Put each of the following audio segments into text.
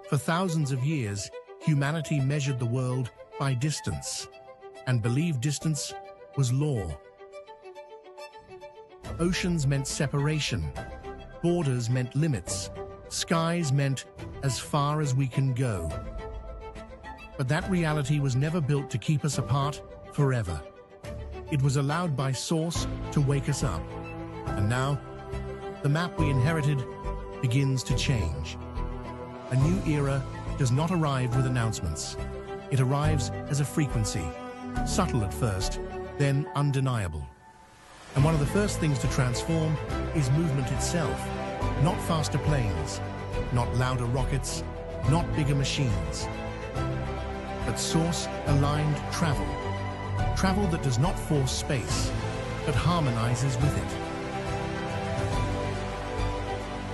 For thousands of years, humanity measured the world by distance, and believed distance was law. Oceans meant separation, borders meant limits, skies meant as far as we can go. But that reality was never built to keep us apart forever. It was allowed by Source to wake us up. And now, the map we inherited begins to change. A new era does not arrive with announcements. It arrives as a frequency, subtle at first, then undeniable. And one of the first things to transform is movement itself. Not faster planes, not louder rockets, not bigger machines, but source-aligned travel. Travel that does not force space, but harmonizes with it.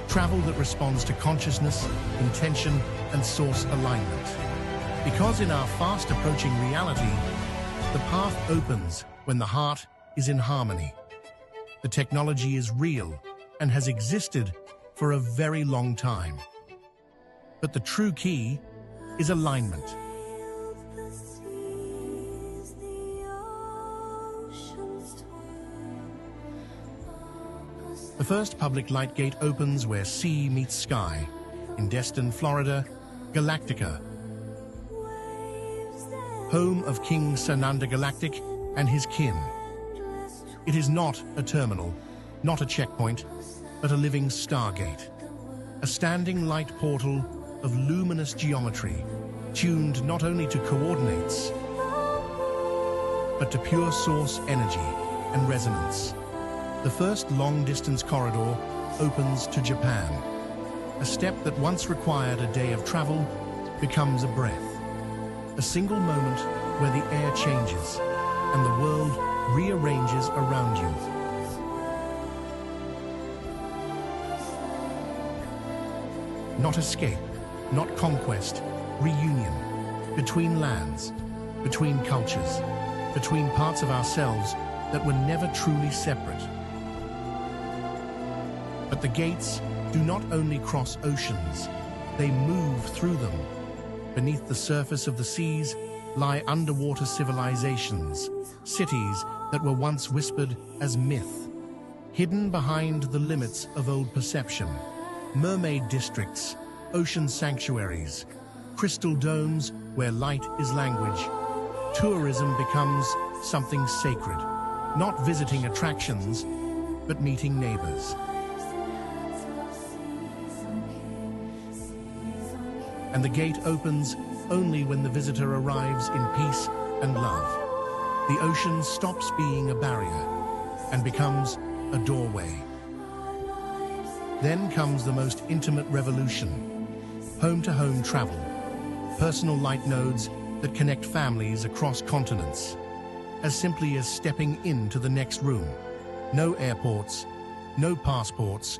Travel that responds to consciousness, intention, and source alignment. Because in our fast-approaching reality, the path opens when the heart is in harmony. The technology is real and has existed for a very long time. But the true key is alignment. The first public light gate opens where sea meets sky, in Destin, Florida, Galactica, home of King Sananda Galactic and his kin. It is not a terminal, not a checkpoint, but a living stargate. A standing light portal of luminous geometry, tuned not only to coordinates, but to pure source energy and resonance. The first long-distance corridor opens to Japan. A step that once required a day of travel becomes a breath. A single moment where the air changes and the world rearranges around you. Not escape, not conquest, reunion. Between lands, between cultures, between parts of ourselves that were never truly separate. But the gates do not only cross oceans, they move through them. Beneath the surface of the seas lie underwater civilizations, cities that were once whispered as myth, hidden behind the limits of old perception. Mermaid districts, ocean sanctuaries, crystal domes where light is language. Tourism becomes something sacred, not visiting attractions, but meeting neighbors. And the gate opens only when the visitor arrives in peace and love. The ocean stops being a barrier and becomes a doorway. Then comes the most intimate revolution, home-to-home travel, personal light nodes that connect families across continents, as simply as stepping into the next room. No airports, no passports,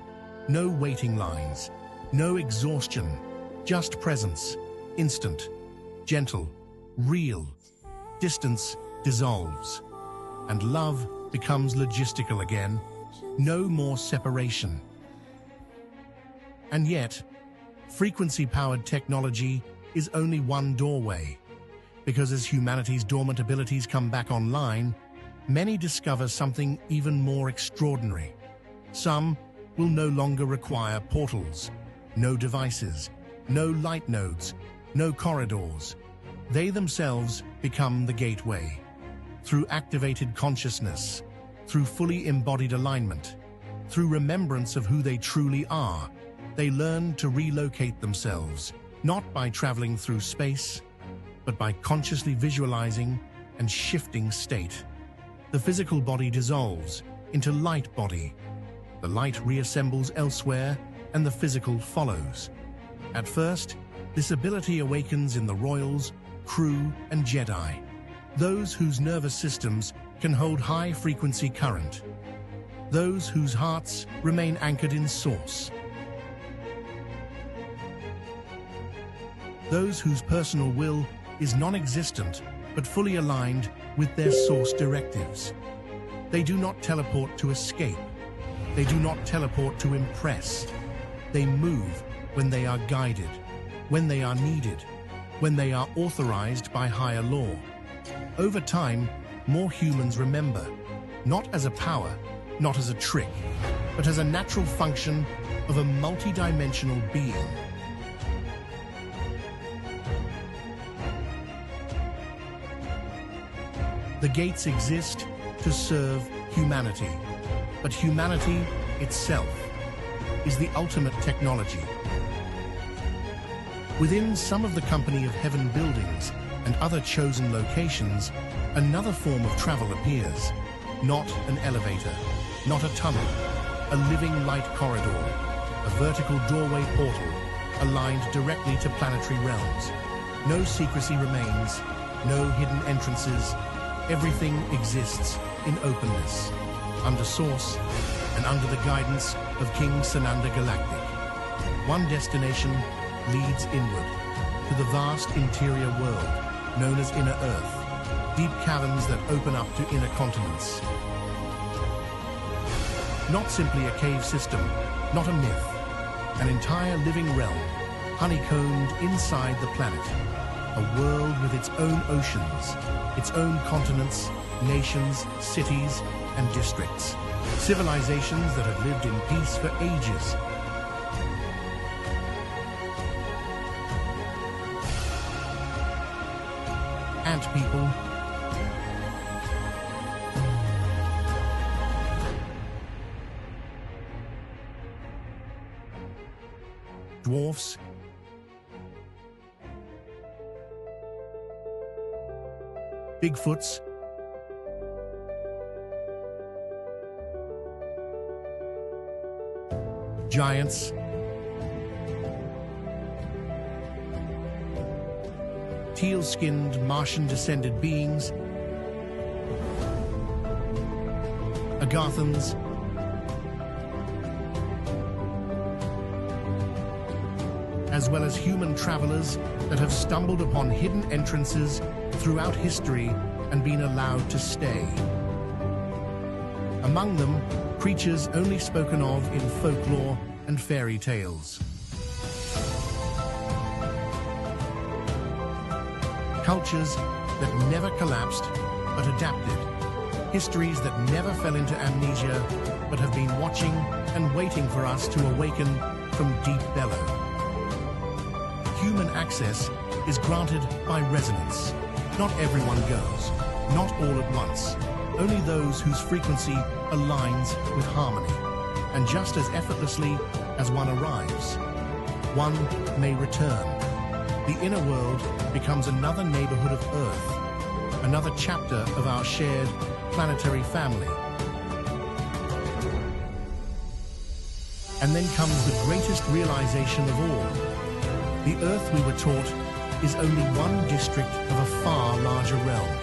no waiting lines, no exhaustion. Just presence, instant, gentle, real. Distance dissolves, and love becomes logistical again. No more separation. And yet, frequency-powered technology is only one doorway, because as humanity's dormant abilities come back online, many discover something even more extraordinary. Some will no longer require portals, no devices, no light nodes, no corridors. They themselves become the gateway. Through activated consciousness, through fully embodied alignment, through remembrance of who they truly are, they learn to relocate themselves, not by traveling through space, but by consciously visualizing and shifting state. The physical body dissolves into light body. The light reassembles elsewhere, and the physical follows. At first, this ability awakens in the royals, crew, and Jedi, those whose nervous systems can hold high-frequency current, those whose hearts remain anchored in source, those whose personal will is non-existent but fully aligned with their source directives. They do not teleport to escape. They do not teleport to impress. They move when they are guided. when they are needed, when they are authorized by higher law. Over time, more humans remember, not as a power, not as a trick, but as a natural function of a multidimensional being. The gates exist to serve humanity, but humanity itself is the ultimate technology. Within some of the company of heaven buildings and other chosen locations, another form of travel appears. Not an elevator, not a tunnel, a living light corridor, a vertical doorway portal aligned directly to planetary realms. No secrecy remains, no hidden entrances. Everything exists in openness, under source and under the guidance of King Sananda Galactic. One destination leads inward, to the vast interior world known as Inner Earth, deep caverns that open up to inner continents. Not simply a cave system, not a myth, an entire living realm, honeycombed inside the planet, a world with its own oceans, its own continents, nations, cities, and districts, civilizations that have lived in peace for ages. Ant people, dwarfs, Bigfoots, giants, teal-skinned Martian-descended beings, Agathans, as well as human travelers that have stumbled upon hidden entrances throughout history and been allowed to stay. Among them, creatures only spoken of in folklore and fairy tales. Cultures that never collapsed but adapted. Histories that never fell into amnesia but have been watching and waiting for us to awaken from deep bellow. Human access is granted by resonance. Not everyone goes, not all at once. Only those whose frequency aligns with harmony. And just as effortlessly as one arrives, one may return. The inner world becomes another neighborhood of Earth, another chapter of our shared planetary family. And then comes the greatest realization of all. The Earth, we were taught, is only one district of a far larger realm.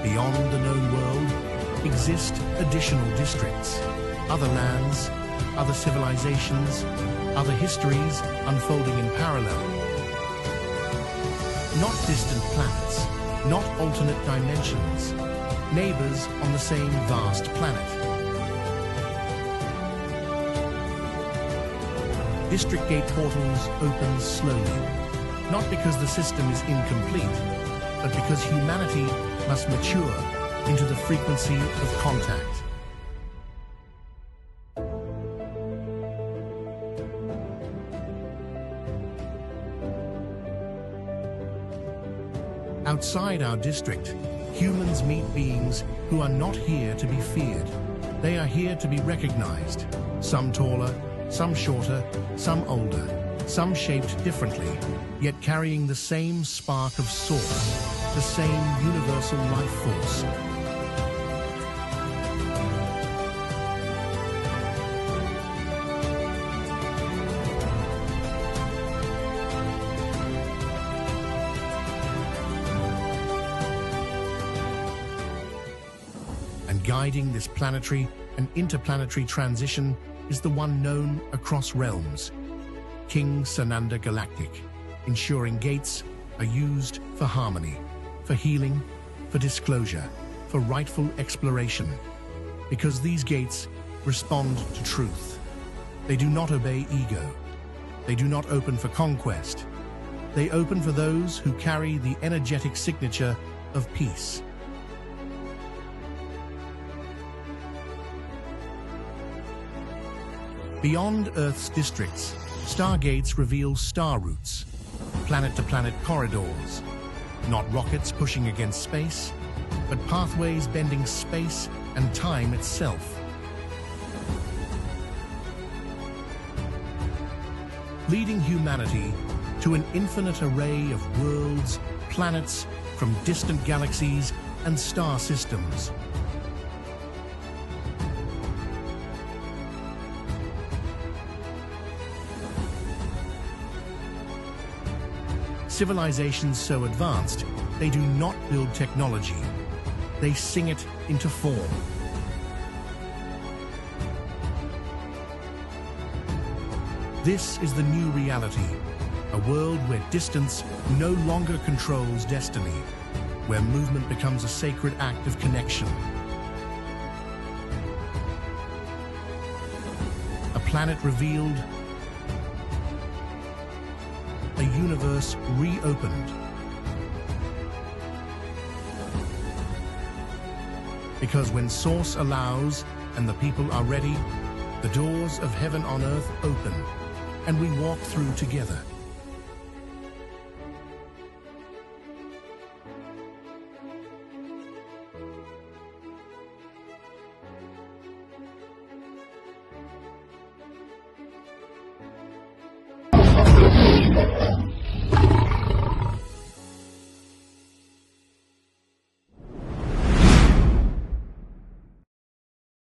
Beyond the known world exist additional districts, other lands, other civilizations, other histories unfolding in parallel. Not distant planets, not alternate dimensions, neighbors on the same vast planet. District gate portals open slowly, not because the system is incomplete, but because humanity must mature into the frequency of contact. Outside our district, humans meet beings who are not here to be feared. They are here to be recognized, some taller, some shorter, some older, some shaped differently, yet carrying the same spark of source, the same universal life force. And guiding this planetary and interplanetary transition is the one known across realms, King Sananda Galactic, ensuring gates are used for harmony, for healing, for disclosure, for rightful exploration. Because these gates respond to truth. They do not obey ego. They do not open for conquest. They open for those who carry the energetic signature of peace. Beyond Earth's districts, stargates reveal star routes, planet-to-planet corridors, not rockets pushing against space, but pathways bending space and time itself. Leading humanity to an infinite array of worlds, planets from distant galaxies and star systems. Civilizations so advanced, they do not build technology. They sing it into form. This is the new reality, a world where distance no longer controls destiny, where movement becomes a sacred act of connection. A planet revealed, a universe reopened. Because when Source allows and the people are ready, the doors of heaven on earth open, and we walk through together.